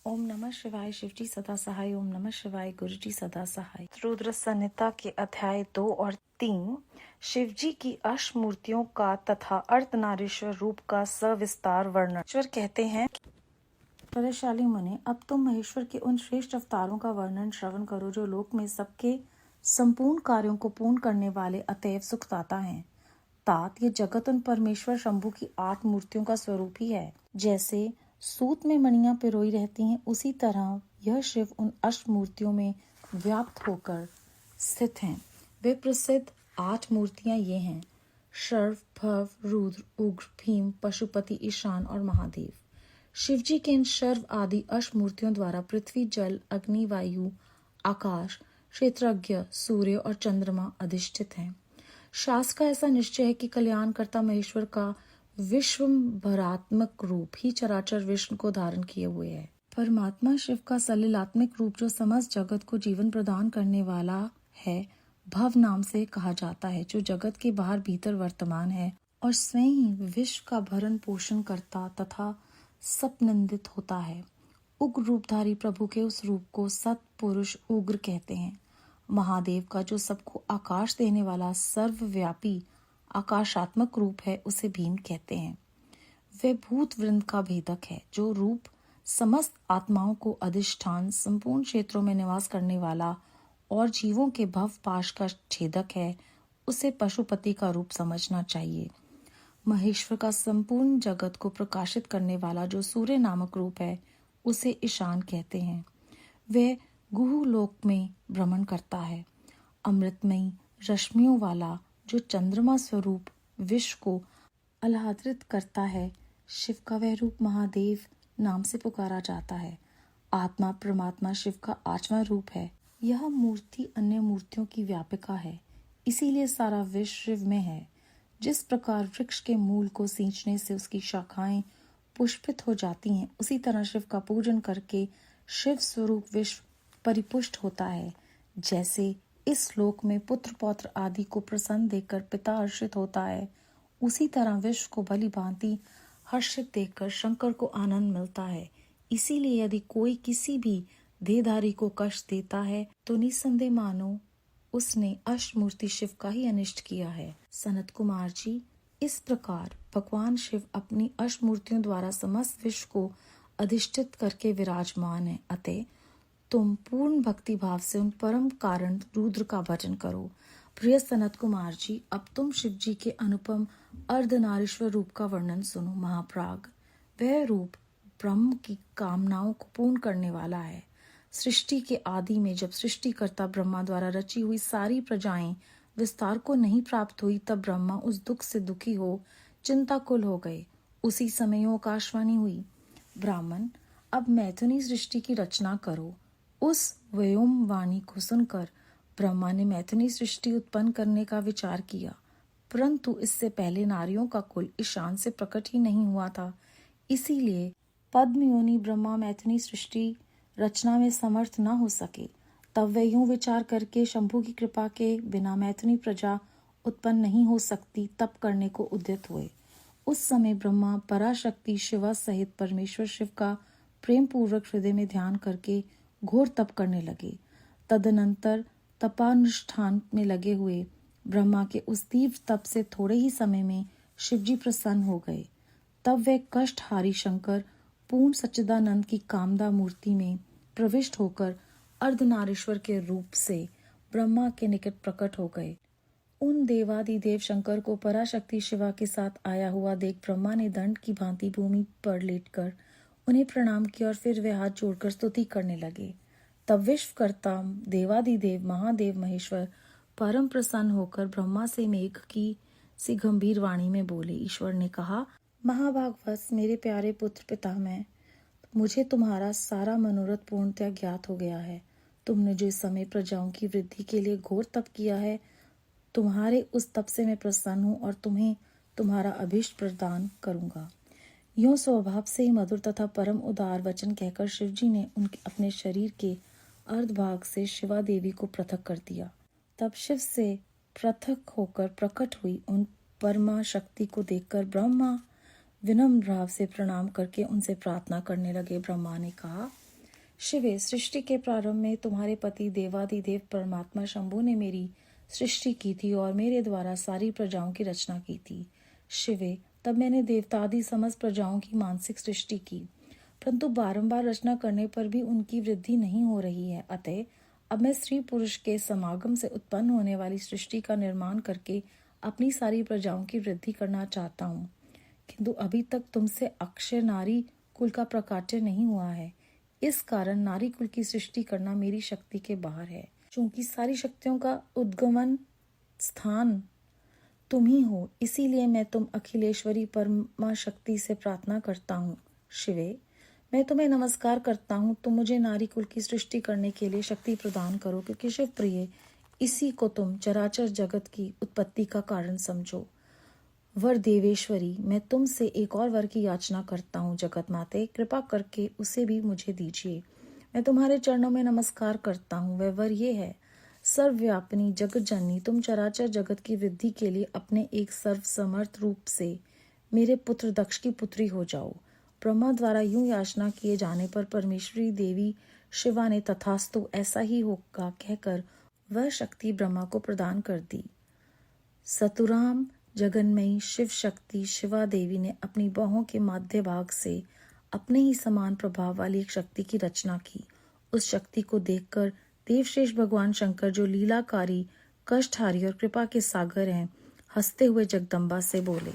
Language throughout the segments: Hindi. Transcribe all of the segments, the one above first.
ओम नमः शिवाय। शिवजी सदा सहाय। ओम नमः शिवाय। गुरुजी सदा सहाय। रुद्र संहिता के अध्याय 2 और 3 शिवजी की अष्टमूर्तियों का तथा अर्धनारीश्वर रूप का सविस्तार वर्णन। ईश्वर कहते हैं, बलशाली मुने, अब तुम महेश्वर के उन श्रेष्ठ अवतारों का वर्णन श्रवण करो जो लोक में सबके संपूर्ण कार्यों को पूर्ण करने वाले अतएव सुखदाता हैं। तात ये जगत उन परमेश्वर शंभु की 8 मूर्तियों का स्वरूप ही है। जैसे सूत में मणियां पिरोई रहती हैं, उसी तरह यह शिव उन अष्ट मूर्तियों में व्याप्त होकर स्थित हैं। वे प्रसिद्ध 8 मूर्तियां ये हैं: शर्व, भव, रुद्र, उग्र, भीम, पशुपति, ईशान और महादेव। शिवजी के इन शर्व आदि अष्ट मूर्तियों द्वारा पृथ्वी, जल, अग्नि, वायु, आकाश, क्षेत्रज्ञ, सूर्य और चंद्रमा अधिष्ठित हैं। शास्त्र का ऐसा निश्चय है कि कल्याणकर्ता महेश्वर का विश्वंभरात्मक रूप ही चराचर विश्व को धारण किए हुए है। परमात्मा शिव का सलिलात्मक रूप जो समस्त जगत को जीवन प्रदान करने वाला है, भव नाम से कहा जाता है, जो जगत के बाहर भीतर वर्तमान है और स्वयं ही विश्व का भरण पोषण करता तथा सपनंदित होता है। उग्र रूपधारी प्रभु के उस रूप को सत्पुरुष उग्र कहते हैं। महादेव का जो सबको आकाश देने वाला सर्वव्यापी आकाशात्मक रूप है, उसे भीम कहते हैं। वह भूत वृंद का भेदक है। जो रूप समस्त आत्माओं को अधिष्ठान, संपूर्ण क्षेत्रों में निवास करने वाला और जीवों के भव पाश का छेदक है, उसे पशुपति का रूप समझना चाहिए। महेश्वर का संपूर्ण जगत को प्रकाशित करने वाला जो सूर्य नामक रूप है, उसे ईशान कहते हैं। वह गुह लोक में भ्रमण करता है। अमृतमयी रश्मियों वाला जो चंद्रमा स्वरूप विश्व को आह्लादित करता है, शिव का वह रूप महादेव नाम से पुकारा जाता है। आत्मा परमात्मा शिव का 8वां रूप है। यह मूर्ति अन्य मूर्तियों की व्यापिका है, इसीलिए सारा विश्व शिव में है। जिस प्रकार वृक्ष के मूल को सींचने से उसकी शाखाएं पुष्पित हो जाती हैं, उसी तरह शिव का पूजन करके शिव स्वरूप विश्व परिपुष्ट होता है। जैसे इस श्लोक में पुत्र पौत्र आदि को प्रसन्न देखकर पिता हर्षित होता है, उसी तरह विश्व को भली भांति हर्षित देखकर शंकर को आनंद मिलता है। इसीलिए यदि कोई किसी भी देहधारी को कष्ट देता है तो निसंदेह मानो उसने अष्टमूर्ति शिव का ही अनिष्ट किया है। सनत कुमार जी, इस प्रकार भगवान शिव अपनी अष्टमूर्तियों द्वारा समस्त विश्व को अधिष्ठित करके विराजमान है। अतः तुम पूर्ण भक्ति भाव से उन परम कारण रुद्र का भजन करो। प्रिय सनत कुमार जी, अब तुम शिव जी के अनुपम अर्धनारीश्वर रूप का वर्णन सुनो। महाप्राग, वह रूप ब्रह्म की कामनाओं को पूर्ण करने वाला है। सृष्टि के आदि में जब सृष्टिकर्ता ब्रह्मा द्वारा रची हुई सारी प्रजाएं विस्तार को नहीं प्राप्त हुई, तब ब्रह्मा उस दुख से दुखी हो चिंताकुल हो गए। उसी समय आकाशवाणी हुई, ब्राह्मण, अब मैथुनी सृष्टि की रचना करो। उस व्योम वाणी को सुनकर ब्रह्मा ने मैथुनी सृष्टि उत्पन्न करने का विचार किया, परंतु इससे पहले नारियों का कुल ईशान से प्रकट ही नहीं हुआ था। इसीलिए पद्मयोनि ब्रह्मा मैथुनी सृष्टि रचना में समर्थ न हो सके। तब वे यूं विचार करके शंभु की कृपा के बिना मैथुनी प्रजा उत्पन्न नहीं हो सकती तप करने को उद्यत हुए। उस समय ब्रह्मा पराशक्ति शिवा सहित परमेश्वर शिव का प्रेम पूर्वक हृदय में ध्यान करके घोर तप करने लगे। तदनंतर तपानुष्ठान में लगे हुए ब्रह्मा के उस तीव्र तप से थोड़े ही समय में शिवजी प्रसन्न हो गए। तब वे कष्टहारी शंकर पूर्ण सच्चिदानंद की कामदा मूर्ति में प्रविष्ट होकर अर्धनारीश्वर के रूप से ब्रह्मा के निकट प्रकट हो गए। उन देवादिदेव शंकर को पराशक्ति शिवा के साथ आया हुआ देख ब्रह्मा ने दंड की भांति भूमि पर लेटकर उन्हें प्रणाम किया और फिर वे हाथ जोड़कर स्तुति करने लगे। तब विश्वकर्ता देवादिदेव महादेव महेश्वर परम प्रसन्न होकर ब्रह्मा से मेघ की सी गंभीर वाणी में बोले। ईश्वर ने कहा, महाभागवत, मेरे प्यारे पुत्र पितामह, मुझे तुम्हारा सारा मनोरथ पूर्णतया ज्ञात हो गया है। तुमने जो इस समय प्रजाओं की वृद्धि के लिए घोर तप किया है, तुम्हारे उस तप से मैं प्रसन्न हूँ और तुम्हें तुम्हारा अभीष्ट प्रदान करूंगा। यूं स्वभाव से ही मधुर तथा परम उदार वचन कहकर शिवजी ने उनके अपने शरीर के अर्धभाग से शिवा देवी को पृथक कर दिया। तब शिव से पृथक होकर प्रकट हुई उन परमा शक्ति को देखकर ब्रह्मा विनम्र भाव से प्रणाम करके उनसे प्रार्थना करने लगे। ब्रह्मा ने कहा, शिवे, सृष्टि के प्रारंभ में तुम्हारे पति देवादिदेव परमात्मा शंभु ने मेरी सृष्टि की थी और मेरे द्वारा सारी प्रजाओं की रचना की थी। शिवे, तब मैंने देवतादि समस्त प्रजाओं की मानसिक सृष्टि की, परंतु बारंबार रचना करने पर भी उनकी वृद्धि नहीं हो रही है। अतः अब मैं स्त्री पुरुष के समागम से उत्पन्न होने वाली सृष्टि का निर्माण करके अपनी सारी प्रजाओं की वृद्धि करना चाहता हूँ, किंतु अभी तक तुमसे अक्षय नारी कुल का प्रकाट्य नहीं हुआ है। इस कारण नारी कुल की सृष्टि करना मेरी शक्ति के बाहर है। चूंकि सारी शक्तियों का उद्गमन स्थान तुम ही हो, इसीलिए मैं तुम अखिलेश्वरी परमा शक्ति से प्रार्थना करता हूँ। शिवे, मैं तुम्हें नमस्कार करता हूँ, तुम मुझे नारी कुल की सृष्टि करने के लिए शक्ति प्रदान करो, क्योंकि शिव प्रिय, इसी को तुम चराचर जगत की उत्पत्ति का कारण समझो। वर देवेश्वरी, मैं तुमसे एक और वर की याचना करता हूँ। जगत माते, कृपा करके उसे भी मुझे दीजिए। मैं तुम्हारे चरणों में नमस्कार करता हूँ। वह वर ये है, सर्वव्यापिनी जगत जननी, तुम चराचर जगत की वृद्धि के लिए अपने एक सर्वसमर्थ रूप से मेरे पुत्र दक्ष की पुत्री हो जाओ। ब्रह्मा द्वारा यूं याचना किए जाने पर परमेश्वरी देवी शिवा ने तथास्तु ऐसा ही होगा कहकर वह शक्ति ब्रह्मा को प्रदान कर दी। सतुराम जगन्मयी शिव शक्ति शिवा देवी ने अपनी बाहों के मध्य भाग से अपने ही समान प्रभाव वाली एक शक्ति की रचना की। उस शक्ति को देखकर देवश्रेष्ठ भगवान शंकर, जो लीलाकारी, कष्टहारी और कृपा के सागर हैं, हंसते हुए जगदम्बा से बोले।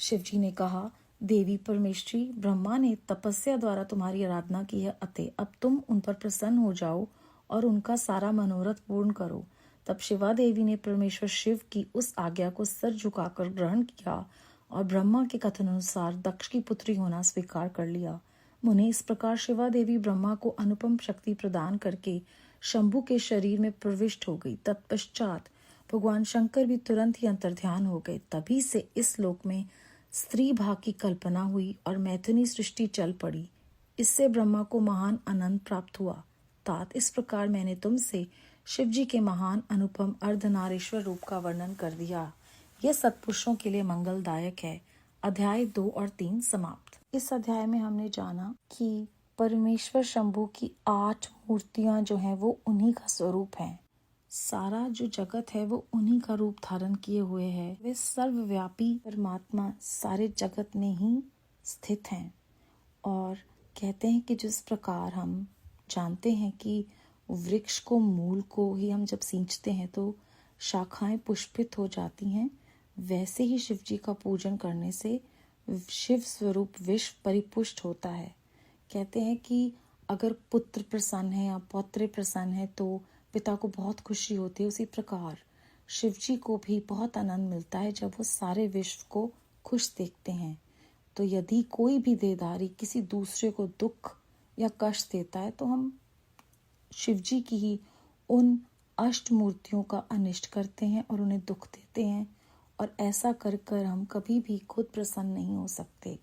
शिवजी ने कहा, देवी परमेश्वरी, ब्रह्मा ने तपस्या द्वारा तुम्हारी आराधना की है, अतः अब तुम उन पर प्रसन्न हो जाओ और उनका सारा मनोरथ पूर्ण करो। तब शिवा देवी ने परमेश्वर शिव की उस आज्ञा को सर झुकाकर ग्रहण किया और ब्रह्मा के कथन अनुसार दक्ष की पुत्री होना स्वीकार कर लिया। मुने, इस प्रकार शिवा देवी ब्रह्मा को अनुपम शक्ति प्रदान करके शंभु के शरीर में प्रविष्ट हो गई। तत्पश्चात भगवान शंकर भी तुरंत ही अंतर्ध्यान हो गए। तभी से इस लोक में स्त्री भाग की कल्पना हुई और मैथुनी सृष्टि चल पड़ी। इससे ब्रह्मा को महान आनंद प्राप्त हुआ। तात, इस प्रकार मैंने तुमसे शिवजी के महान अनुपम अर्धनारीश्वर रूप का वर्णन कर दिया। यह सत्पुरुषों के लिए मंगलदायक है। अध्याय 2 और 3 समाप्त। इस अध्याय में हमने जाना कि परमेश्वर शंभु की 8 मूर्तियां जो हैं वो उन्हीं का स्वरूप हैं। सारा जो जगत है वो उन्हीं का रूप धारण किए हुए है। वे सर्वव्यापी परमात्मा सारे जगत में ही स्थित हैं। और कहते हैं कि जिस प्रकार हम जानते हैं कि वृक्ष को, मूल को ही हम जब सींचते हैं तो शाखाएं पुष्पित हो जाती हैं, वैसे ही शिव जी का पूजन करने से शिव स्वरूप विश्व परिपुष्ट होता है। कहते हैं कि अगर पुत्र प्रसन्न है या पौत्र प्रसन्न है तो पिता को बहुत खुशी होती है। उसी प्रकार शिव जी को भी बहुत आनंद मिलता है जब वो सारे विश्व को खुश देखते हैं। तो यदि कोई भी देहधारी किसी दूसरे को दुख या कष्ट देता है तो हम शिव जी की ही उन अष्ट मूर्तियों का अनिष्ट करते हैं और उन्हें दुख देते हैं, और ऐसा कर कर हम कभी भी खुद प्रसन्न नहीं हो सकते।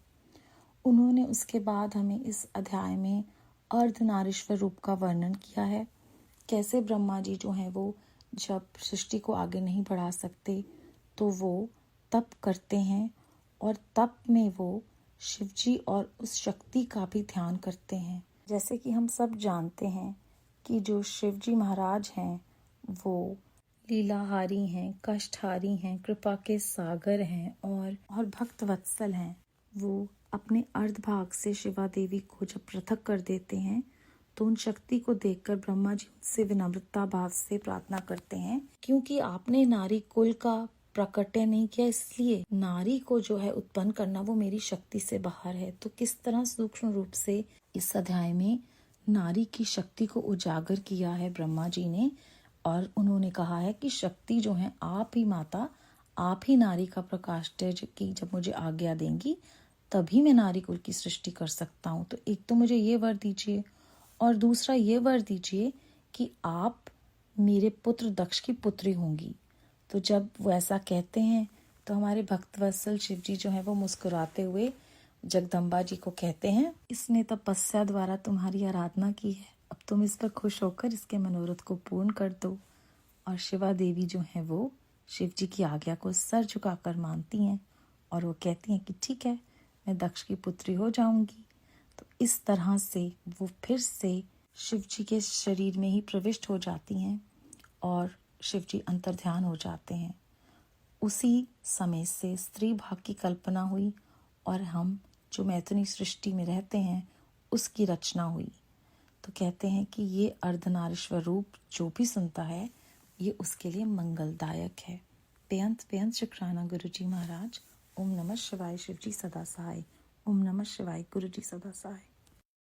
उन्होंने उसके बाद हमें इस अध्याय में अर्धनारीश्वर रूप का वर्णन किया है। कैसे ब्रह्मा जी जो हैं वो जब सृष्टि को आगे नहीं बढ़ा सकते तो वो तप करते हैं, और तप में वो शिवजी और उस शक्ति का भी ध्यान करते हैं। जैसे कि हम सब जानते हैं कि जो शिवजी महाराज हैं वो लीलाहारी हैं, कष्टहारी हैं, कृपा के सागर हैं और भक्त वत्सल हैं। वो अपने अर्ध भाग से शिवा देवी को जब पृथक कर देते हैं तो उन शक्ति को देखकर ब्रह्मा जी उनसे विनम्रता भाव से प्रार्थना करते हैं, क्योंकि आपने नारी कुल का प्रकट्य नहीं किया, इसलिए नारी को जो है उत्पन्न करना वो मेरी शक्ति से बाहर है। तो किस तरह सूक्ष्म रूप से इस अध्याय में नारी की शक्ति को उजागर किया है ब्रह्मा जी ने, और उन्होंने कहा है कि शक्ति जो है आप ही माता, आप ही नारी का प्रकाष्ठय की जब मुझे आज्ञा देंगी तभी मैं नारी कुल की सृष्टि कर सकता हूँ। तो एक तो मुझे ये वर दीजिए और दूसरा ये वर दीजिए कि आप मेरे पुत्र दक्ष की पुत्री होंगी। तो जब वो ऐसा कहते हैं तो हमारे भक्तवत्सल शिव जी जो है वो मुस्कुराते हुए जगदम्बा जी को कहते हैं, इसने तपस्या द्वारा तुम्हारी आराधना की है, अब तुम इस पर खुश होकर इसके मनोरथ को पूर्ण कर दो। और शिवा देवी जो है वो शिव जी की आज्ञा को सर झुकाकर मानती हैं और वो कहती हैं कि ठीक है, मैं दक्ष की पुत्री हो जाऊंगी। तो इस तरह से वो फिर से शिव जी के शरीर में ही प्रविष्ट हो जाती हैं और शिव जी अंतर्ध्यान हो जाते हैं। उसी समय से स्त्री भाग की कल्पना हुई और हम जो मैथुनी सृष्टि में रहते हैं उसकी रचना हुई। तो कहते हैं कि ये अर्धनारीश्वर रूप जो भी सुनता है ये उसके लिए मंगलदायक है। बेअंत शुक्राना गुरु जी महाराज। ओम नमः शिवाय। शिव जी सदा सहाय। ओम नमः शिवाय। गुरु जी सदा सहाय।